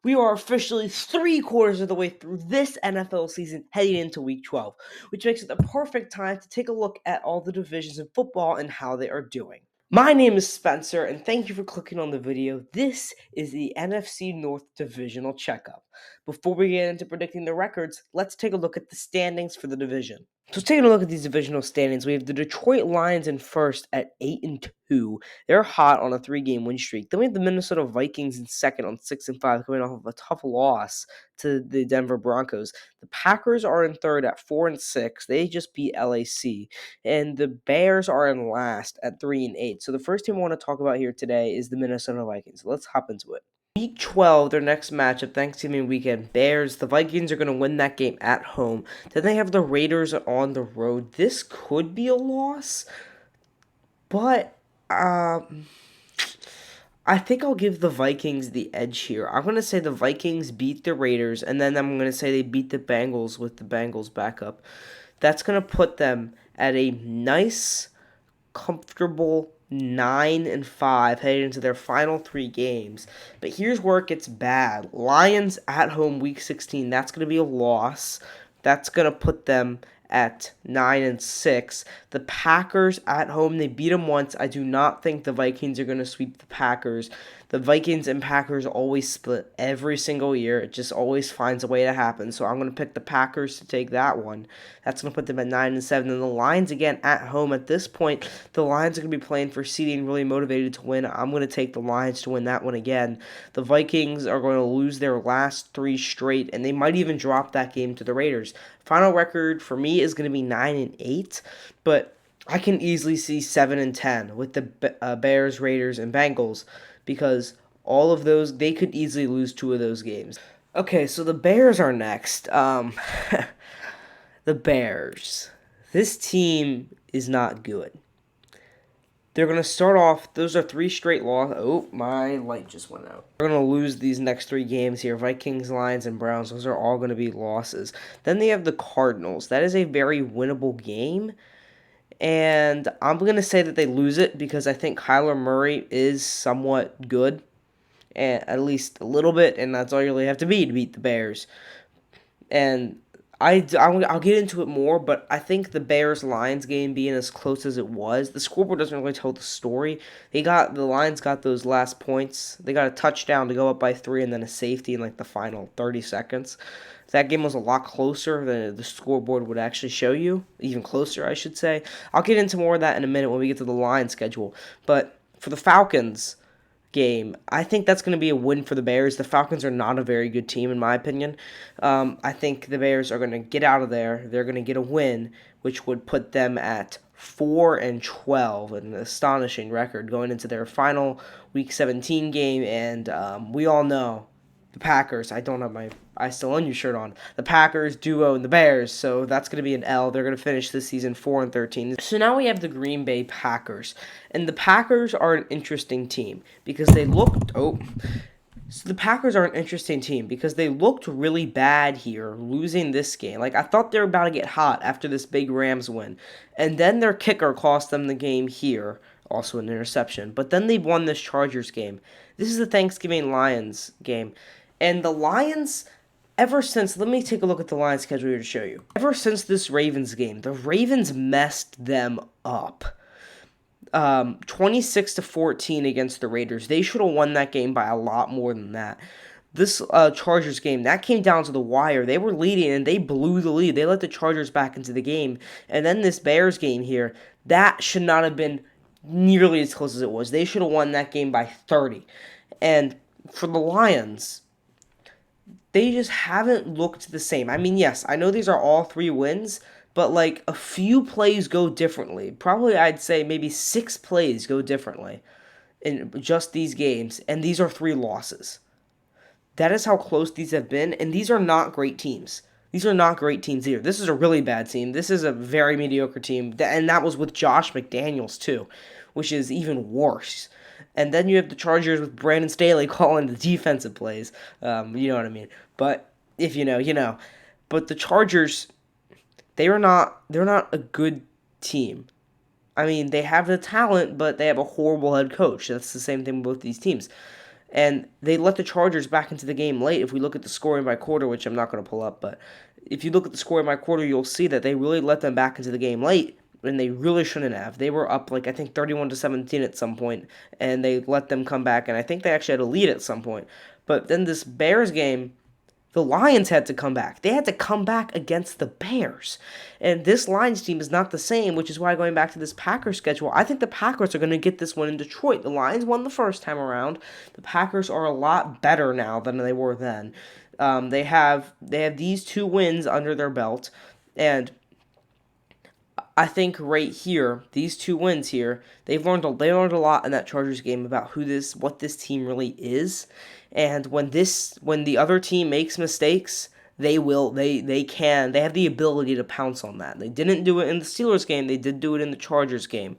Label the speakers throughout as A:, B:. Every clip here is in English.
A: We are officially 3/4 of the way through this NFL season, heading into Week 12, which makes it the perfect time to take a look at all the divisions in football and how they are doing. My name is Spencer, and thank you for clicking on the video. This is the NFC North Divisional Checkup. Before we get into predicting the records, let's take a look at the standings for the division. So taking a look at these divisional standings, we have the Detroit Lions in first at 8-2. They're hot on a 3-game win streak. Then we have the Minnesota Vikings in second on 6-5, coming off of a tough loss to the Denver Broncos. The Packers are in third at 4-6. They just beat LAC. And the Bears are in last at 3-8. So the first team I want to talk about here today is the Minnesota Vikings. So let's hop into it. Week 12, their next matchup, Thanksgiving weekend, Bears. The Vikings are going to win that game at home. Then they have the Raiders on the road. This could be a loss, but I think I'll give the Vikings the edge here. I'm going to say the Vikings beat the Raiders, and then I'm going to say they beat the Bengals with the Bengals backup. That's going to put them at a nice, comfortable 9-5 heading into their final 3 games. But here's where it gets bad. Lions at home week 16. That's going to be a loss. That's going to put them at 9-6. The Packers at home, they beat them once. I do not think the Vikings are going to sweep the Packers. The Vikings and Packers always split every single year. It just always finds a way to happen. So I'm going to pick the Packers to take that one. That's going to put them at 9-7. And the Lions, again, at home. At this point, the Lions are going to be playing for seeding, really motivated to win. I'm going to take the Lions to win that one again. The Vikings are going to lose their last 3 straight, and they might even drop that game to the Raiders. Final record for me is going to be 9-8, but I can easily see 7-10 with the Bears, Raiders, and Bengals, because all of those, they could easily lose 2 of those games. Okay, so the Bears are next. The Bears. This team is not good. They're going to start off, those are 3 straight losses. Oh, my light just went out. They're going to lose these next 3 games here. Vikings, Lions, and Browns. Those are all going to be losses. Then they have the Cardinals. That is a very winnable game. And I'm going to say that they lose it because I think Kyler Murray is somewhat good, and at least a little bit, and that's all you really have to beat the Bears. And I'll get into it more, but I think the Bears-Lions game being as close as it was, the scoreboard doesn't really tell the story. The Lions got those last points. They got a touchdown to go up by 3 and then a safety in like the final 30 seconds. That game was a lot closer than the scoreboard would actually show you. Even closer, I should say. I'll get into more of that in a minute when we get to the Lions schedule. But for the Falcons game, I think that's going to be a win for the Bears. The Falcons are not a very good team, in my opinion. I think the Bears are going to get out of there. They're going to get a win, which would put them at 4-12, an astonishing record going into their final Week 17 game. And we all know the Packers. I don't have my I still own your shirt on. The Packers do own the Bears, so that's going to be an L. They're going to finish this season 4-13. So now we have the Green Bay Packers, and the Packers are an interesting team because they looked. So the Packers are an interesting team because they looked really bad here, losing this game. Like, I thought they were about to get hot after this big Rams win, and then their kicker cost them the game here. Also an interception, but then they won this Chargers game. This is the Thanksgiving Lions game. And the Lions, ever since, let me take a look at the Lions schedule here to show you. Ever since this Ravens game, the Ravens messed them up. 26-14 against the Raiders. They should have won that game by a lot more than that. This Chargers game, that came down to the wire. They were leading, and they blew the lead. They let the Chargers back into the game. And then this Bears game here, that should not have been nearly as close as it was. They should have won that game by 30. And for the Lions, they just haven't looked the same. I mean, yes, I know these are all 3 wins, but like a few plays go differently. Probably I'd say maybe 6 plays go differently in just these games, and these are 3 losses. That is how close these have been, and these are not great teams. These are not great teams either. This is a really bad team. This is a very mediocre team, and that was with Josh McDaniels too, which is even worse. And then you have the Chargers with Brandon Staley calling the defensive plays. You know what I mean. But if you know, you know. But the Chargers, they're not a good team. I mean, they have the talent, but they have a horrible head coach. That's the same thing with both these teams. And they let the Chargers back into the game late. If we look at the scoring by quarter, which I'm not going to pull up, but if you look at the scoring by quarter, you'll see that they really let them back into the game late, and they really shouldn't have. They were up like I think 31-17 at some point, and they let them come back, and I think they actually had a lead at some point. But then this Bears game, the Lions had to come back. They had to come back against the Bears. And this Lions team is not the same, which is why going back to this Packers schedule, I think the Packers are going to get this one in Detroit. The Lions won the first time around. The Packers are a lot better now than they were then. They have these 2 wins under their belt, and I think right here, these 2 wins here, they learned a lot in that Chargers game about what this team really is, and when the other team makes mistakes, they have the ability to pounce on that. They didn't do it in the Steelers game, they did do it in the Chargers game,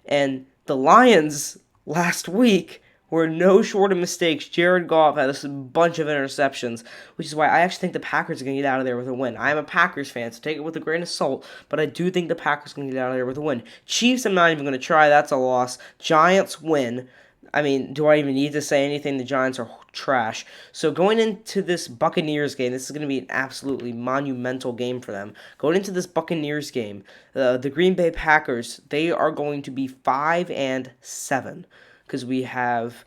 A: and the Lions last week were no short of mistakes. Jared Goff had a bunch of interceptions, which is why I actually think the Packers are going to get out of there with a win. I am a Packers fan, so take it with a grain of salt, but I do think the Packers are going to get out of there with a win. Chiefs, I'm not even going to try. That's a loss. Giants win. I mean, do I even need to say anything? The Giants are trash. So going into this Buccaneers game, this is going to be an absolutely monumental game for them. Going into this Buccaneers game, the Green Bay Packers, they are going to be 5-7 because we have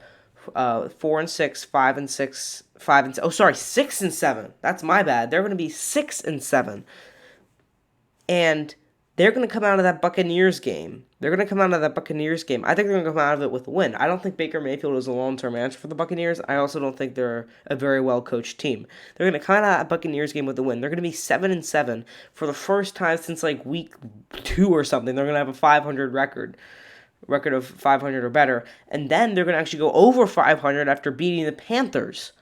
A: 4-6, 5-6, 6-7. That's my bad. They're going to be 6-7, and they're going to come out of that Buccaneers game. I think they're going to come out of it with a win. I don't think Baker Mayfield is a long-term answer for the Buccaneers. I also don't think they're a very well-coached team. They're going to come out of that Buccaneers game with a win. They're going to be 7-7 for the first time since like week 2 or something. They're going to have a 500 record of 500 or better, and then they're going to actually go over 500 after beating the Panthers.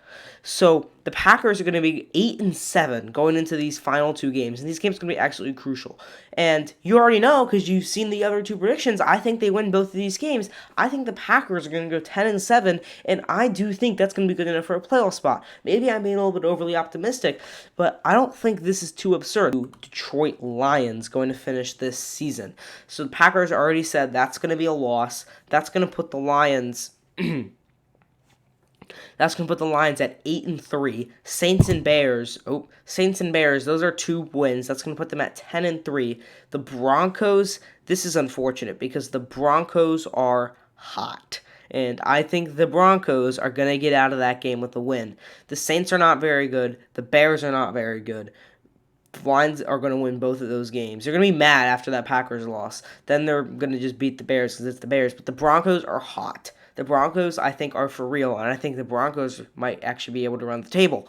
A: So the Packers are going to be 8-7 going into these final 2 games, and these games are going to be absolutely crucial. And you already know because you've seen the other 2 predictions. I think they win both of these games. I think the Packers are going to go 10-7, and I do think that's going to be good enough for a playoff spot. Maybe I'm being a little bit overly optimistic, but I don't think this is too absurd. Detroit Lions going to finish this season. So the Packers already said that's going to be a loss. That's going to put the Lions. That's going to put the Lions at 8-3. Saints and Bears. Those are 2 wins. That's going to put them at 10-3. The Broncos. This is unfortunate because the Broncos are hot. And I think the Broncos are going to get out of that game with a win. The Saints are not very good. The Bears are not very good. The Lions are going to win both of those games. They're going to be mad after that Packers loss. Then they're going to just beat the Bears because it's the Bears. But the Broncos are hot. The Broncos, I think, are for real, and I think the Broncos might actually be able to run the table.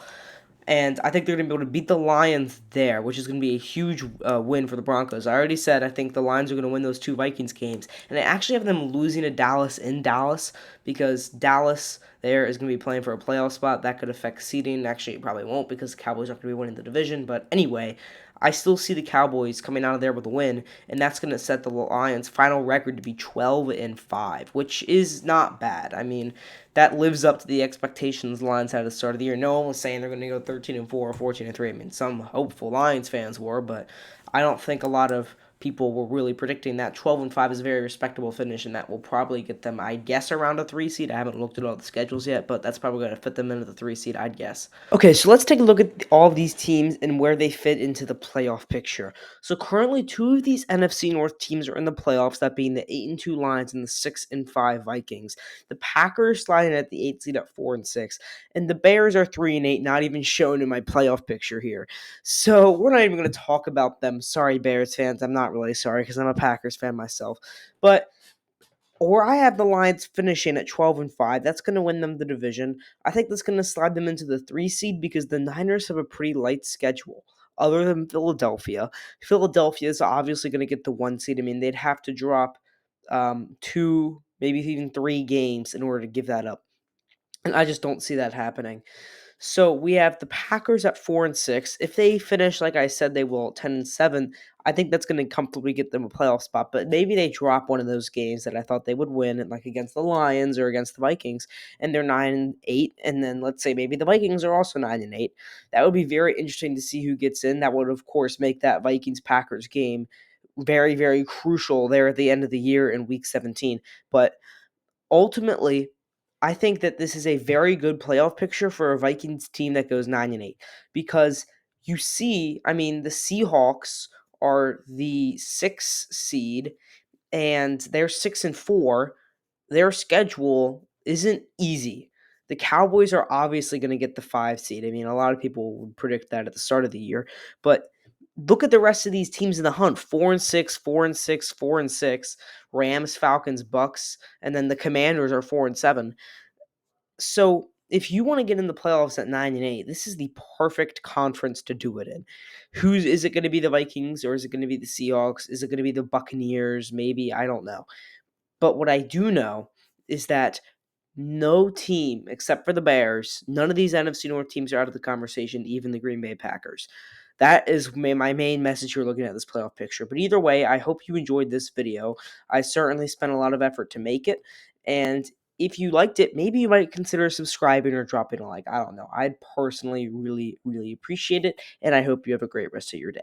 A: And I think they're going to be able to beat the Lions there, which is going to be a huge win for the Broncos. I already said I think the Lions are going to win those 2 Vikings games. And I actually have them losing to Dallas in Dallas because Dallas there is going to be playing for a playoff spot. That could affect seeding. Actually, it probably won't because the Cowboys aren't going to be winning the division. But anyway, I still see the Cowboys coming out of there with a win, and that's going to set the Lions' final record to be 12-5, which is not bad. I mean, that lives up to the expectations the Lions had at the start of the year. No one was saying they're going to go 13-4 or 14-3. I mean, some hopeful Lions fans were, but I don't think a lot of people were really predicting that 12-5 is a very respectable finish, and that will probably get them, I guess, around a 3 seed. I haven't looked at all the schedules yet, but that's probably going to fit them into the 3 seed, I'd guess. Okay, so let's take a look at all of these teams and where they fit into the playoff picture. So currently, 2 of these NFC North teams are in the playoffs, that being the 8-2 Lions and the 6-5 Vikings. The Packers sliding at the 8 seed at 4-6, and the Bears are 3-8, not even shown in my playoff picture here. So we're not even going to talk about them. Sorry, Bears fans. I'm not really sorry because I'm a Packers fan myself. But or I have the Lions finishing at 12-5. That's going to win them the division. I think that's going to slide them into the 3 seed because the Niners have a pretty light schedule. Other than Philadelphia. Philadelphia is obviously going to get the 1 seed. I mean, they'd have to drop 2, maybe even 3 games in order to give that up. And I just don't see that happening. So we have the Packers at 4-6. If they finish, like I said, they will 10-7. I think that's going to comfortably get them a playoff spot. But maybe they drop one of those games that I thought they would win, like against the Lions or against the Vikings, and they're 9-8. And then let's say maybe the Vikings are also 9-8. That would be very interesting to see who gets in. That would, of course, make that Vikings Packers game very, very crucial there at the end of the year in Week 17. But ultimately, I think that this is a very good playoff picture for a Vikings team that goes 9-8 because you see, I mean, the Seahawks are the 6th seed and they're 6-4. Their schedule isn't easy. The Cowboys are obviously going to get the 5 seed. I mean, a lot of people would predict that at the start of the year, but look at the rest of these teams in the hunt: 4-6, 4-6, 4-6. Rams, Falcons, Bucks, and then the Commanders are 4-7. So if you want to get in the playoffs at 9-8, this is the perfect conference to do it in. Who's is it going to be, the Vikings, or is it going to be the Seahawks? Is it going to be the Buccaneers? Maybe, I don't know. But what I do know is that no team except for the Bears, none of these NFC North teams are out of the conversation, even the Green Bay Packers. That is my main message here looking at this playoff picture. But either way, I hope you enjoyed this video. I certainly spent a lot of effort to make it. And if you liked it, maybe you might consider subscribing or dropping a like. I don't know. I'd personally really, really appreciate it. And I hope you have a great rest of your day.